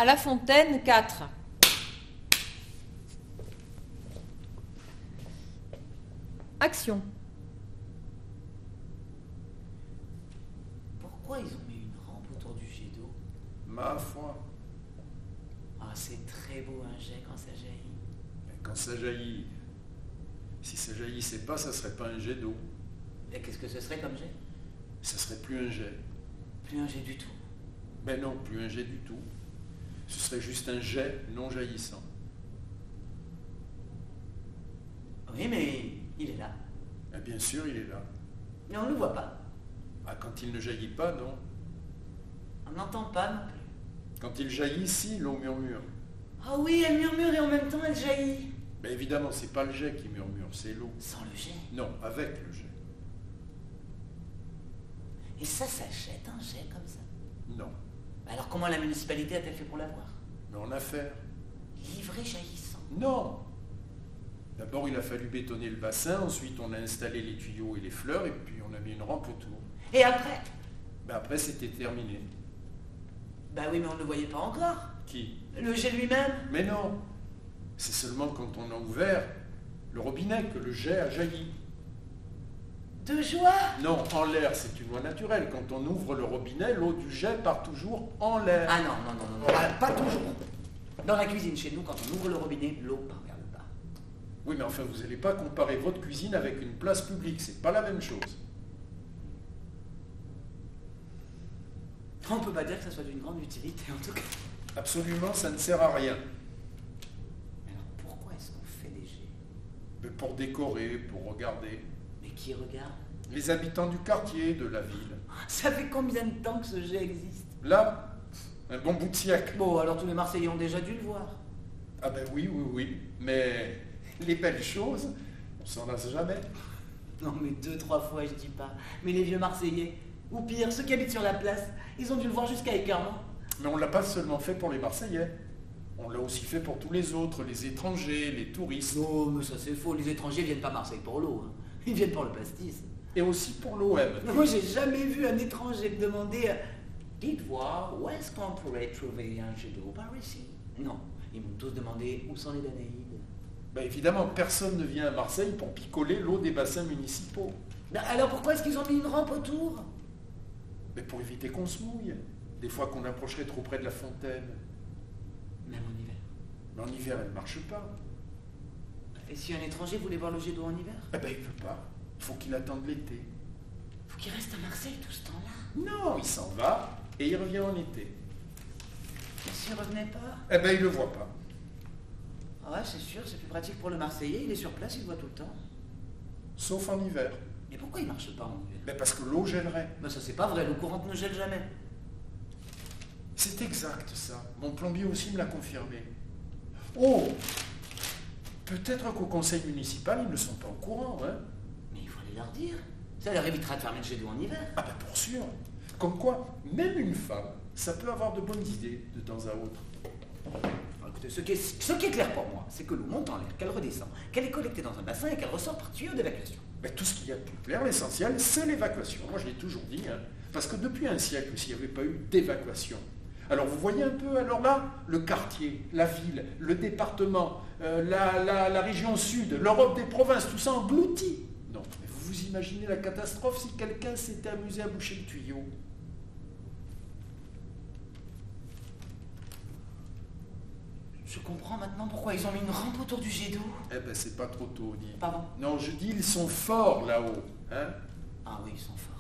À la Fontaine, 4. Action. Pourquoi ils ont mis une rampe autour du jet d'eau? Ma foi. Ah, c'est très beau un jet quand ça jaillit. Mais quand ça jaillit, si ça jaillissait pas, ça serait pas un jet d'eau. Et qu'est-ce que ce serait comme jet? Ça serait plus un jet. Plus un jet du tout. Ben non, plus un jet du tout. Ce serait juste un jet non jaillissant. Oui, mais il est là. Et bien sûr, il est là. Mais on ne le voit pas. Ah, quand il ne jaillit pas, non. On n'entend pas non plus. Quand il jaillit, si, l'eau murmure. Ah oui, elle murmure et en même temps elle jaillit. Mais évidemment, c'est pas le jet qui murmure, c'est l'eau. Sans le jet. Non, avec le jet. Et ça s'achète un jet comme ça. Non. Alors comment la municipalité a-t-elle fait pour l'avoir? Mais en affaire. Livré jaillissant. Non. D'abord, il a fallu bétonner le bassin, ensuite on a installé les tuyaux et les fleurs, et puis on a mis une rampe autour. Et après? Ben après, c'était terminé. Bah oui, mais on ne le voyait pas encore. Qui? Le jet lui-même. Mais non. C'est seulement quand on a ouvert le robinet que le jet a jailli. De joie. Non, en l'air, c'est une loi naturelle. Quand on ouvre le robinet, l'eau du jet part toujours en l'air. Ah non, non, non, non, non. Ah, pas toujours. Dans la cuisine chez nous, quand on ouvre le robinet, l'eau part vers le bas. Oui, mais enfin, vous n'allez pas comparer votre cuisine avec une place publique. C'est pas la même chose. On peut pas dire que ça soit d'une grande utilité, en tout cas. Absolument, ça ne sert à rien. Mais alors pourquoi est-ce qu'on fait des jets? Mais pour décorer, pour regarder. Mais qui regarde? Les habitants du quartier, de la ville. Ça fait combien de temps que ce jet existe? Là, un bon bout de siècle. Bon, alors tous les Marseillais ont déjà dû le voir. Ah ben oui, oui, oui. Mais les belles choses, on s'en lasse jamais. Non mais 2-3 fois je dis pas. Mais les vieux Marseillais, ou pire, ceux qui habitent sur la place, ils ont dû le voir jusqu'à Équermont. Mais on ne l'a pas seulement fait pour les Marseillais. On l'a aussi fait pour tous les autres, les étrangers, les touristes. Non mais ça c'est faux, les étrangers viennent pas à Marseille pour l'eau. Hein. Ils viennent pour le pastis. Et aussi pour l'OM. Moi j'ai jamais vu un étranger me demander dites voir où est-ce qu'on pourrait trouver un jet d'eau par ici. Non, ils m'ont tous demandé où sont les Danaïdes. Ben évidemment, personne ne vient à Marseille pour picoler l'eau des bassins municipaux. Ben alors pourquoi est-ce qu'ils ont mis une rampe autour? Mais pour éviter qu'on se mouille. Des fois qu'on approcherait trop près de la fontaine. Même en hiver. Mais en hiver, elle ne marche pas. Et si un étranger voulait voir le jet d'eau en hiver? Eh ben il ne peut pas. Il faut qu'il attende l'été. Faut qu'il reste à Marseille tout ce temps-là. Non, il s'en va et il revient en été. Et s'il revenait pas? Eh ben il ne le voit pas. Ah ouais, c'est sûr, c'est plus pratique pour le Marseillais, il est sur place, il voit tout le temps. Sauf en hiver. Mais pourquoi il marche pas en hiver? Mais parce que l'eau gèlerait. Ben ça c'est pas vrai, l'eau courante ne gèle jamais. C'est exact ça. Mon plombier aussi me l'a confirmé. Oh! Peut-être qu'au conseil municipal, ils ne sont pas au courant, hein? Mais il faut aller leur dire. Ça leur évitera de fermer le jet d'eau en hiver. Ah ben pour sûr. Comme quoi, même une femme, ça peut avoir de bonnes idées de temps à autre. Alors, écoutez, ce qui est clair pour moi, c'est que l'eau monte en l'air, qu'elle redescend, qu'elle est collectée dans un bassin et qu'elle ressort par tuyau d'évacuation. Mais tout ce qu'il y a de plus clair, l'essentiel, c'est l'évacuation. Moi, je l'ai toujours dit, hein. Parce que depuis un siècle, s'il n'y avait pas eu d'évacuation, alors vous voyez un peu, alors là, le quartier, la ville, le département, la région sud, l'Europe des provinces, tout ça englouti. Non, mais vous imaginez la catastrophe si quelqu'un s'était amusé à boucher le tuyau. Je comprends maintenant pourquoi ils ont mis une rampe autour du jet d'eau. Eh ben, c'est pas trop tôt, dit. Pardon? Non, je dis, ils sont forts là-haut, hein. Ah oui, ils sont forts.